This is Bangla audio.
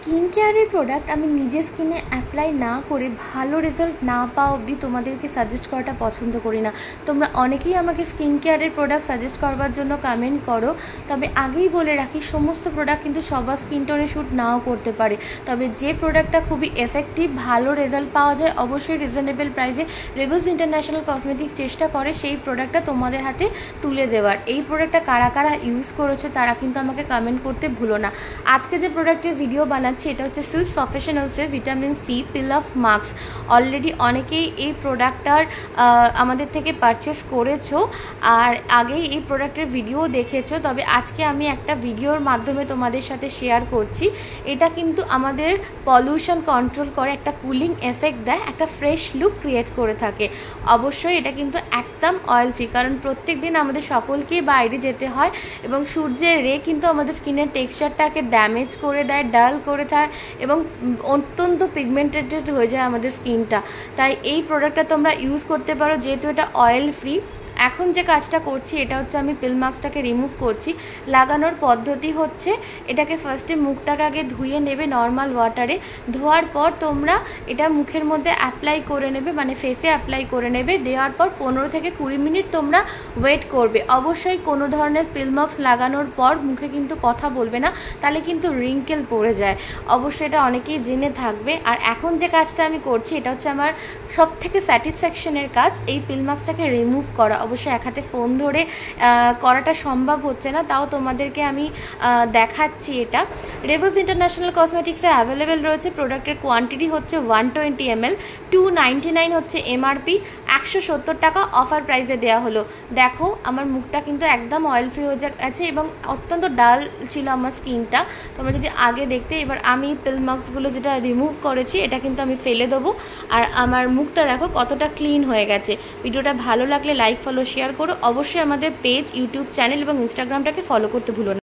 স্কিন কেয়ারের প্রোডাক্ট আমি নিজে স্কিনে অ্যাপ্লাই না করে ভালো রেজাল্ট না পাওয়া অবধি তোমাদেরকে সাজেস্ট করাটা পছন্দ করি না। তোমরা অনেকেই আমাকে স্কিন কেয়ারের প্রোডাক্ট সাজেস্ট করবার জন্য কমেন্ট করো, তবে আগেই বলে রাখি সমস্ত প্রোডাক্ট কিন্তু সবার স্কিন টোনে শ্যুট নাও করতে পারে। তবে যে প্রোডাক্টটা খুবই এফেক্টিভ, ভালো রেজাল্ট পাওয়া যায়, অবশ্যই রিজনেবল প্রাইসে রেবলস ইন্টারন্যাশনাল কসমেটিক চেষ্টা করে সেই প্রোডাক্টটা তোমাদের হাতে তুলে দেওয়ার। এই প্রোডাক্টটা কারা কারা ইউজ করেছো তারা কিন্তু আমাকে কমেন্ট করতে ভুলো না। আজকে যে প্রোডাক্টের ভিডিও বানাচ্ছি এটা হচ্ছে সিল্ক প্রফেশনালসের vitamin C peel off mask. Already অনেকেই এই প্রোডাক্টটার আমাদের থেকে পারচেস করেছো আর আগেই এই প্রোডাক্টের ভিডিও দেখেছো, তবে আজকে আমি একটা ভিডিওর মাধ্যমে তোমাদের সাথে শেয়ার করছি। এটা কিন্তু আমাদের পলিউশন কন্ট্রোল করে, একটা কুলিং এফেক্ট দেয়, একটা ফ্রেশ লুক ক্রিয়েট করে থাকে। অবশ্যই এটা কিন্তু একদম অয়েল ফ্রি, কারণ প্রত্যেক দিন আমাদের সকলকেই বাইরে যেতে হয় এবং সূর্যের রে কিন্তু আমাদের স্কিনের টেক্সচারটাকে ড্যামেজ করে দেয়, ডাল করে দেয় এবং অত্যন্ত পিগমেন্টেড হয়ে যায় আমাদের স্কিনটা। তাই এই প্রোডাক্টটা তোমরা ইউজ করতে পারো, যেহেতু এটা অয়েল ফ্রি। এখন যে কাজটা করছি এটা হচ্ছে আমি পিল মাস্কটাকে রিমুভ করছি। লাগানোর পদ্ধতি হচ্ছে এটাকে ফার্স্টে মুখটাকে আগে ধুয়ে নেবে নর্মাল ওয়াটারে। ধোয়ার পর তোমরা এটা মুখের মধ্যে অ্যাপ্লাই করে নেবে, মানে ফেসে অ্যাপ্লাই করে নেবে। দেওয়ার পর 15 থেকে 20 মিনিট তোমরা ওয়েট করবে। অবশ্যই কোনো ধরনের পিল মাস্ক লাগানোর পর মুখে কিন্তু কথা বলবে না, তাহলে কিন্তু রিঙ্কেল পড়ে যায়। অবশ্যই এটা অনেকেই জেনে থাকবে। আর এখন যে কাজটা আমি করছি এটা হচ্ছে আমার সব থেকে স্যাটিসফ্যাকশনের কাজ, এই পিল মাস্কটাকে রিমুভ করা। অবশ্যই এক হাতে ফোন ধরে করাটা সম্ভব হচ্ছে না, তাও তোমাদেরকে আমি দেখাচ্ছি। এটা রেবলস ইন্টারন্যাশনাল কসমেটিক্সে অ্যাভেলেবেল রয়েছে। প্রোডাক্টের কোয়ান্টিটি হচ্ছে 120 ml, 299 হচ্ছে এমআরপি, 170 টাকা অফার প্রাইসে দেওয়া হলো। দেখো আমার মুখটা কিন্তু একদম অয়েল ফ্রি হয়ে গেছে এবং অত্যন্ত ডাল ছিল আমার স্কিনটা, তোমরা যদি আগে দেখতে। এবার আমি পিল মাস্কগুলো যেটা রিমুভ করেছি এটা কিন্তু আমি ফেলে দেবো। আর আমার মুখটা দেখো কতটা ক্লিন হয়ে গেছে। ভিডিওটা ভালো লাগলে লাইক, ফলো, শেয়ার করো। অবশ্যই আমাদের পেজ, ইউটিউব চ্যানেল এবং ইনস্টাগ্রামটাকে ফলো করতে ভুলো না।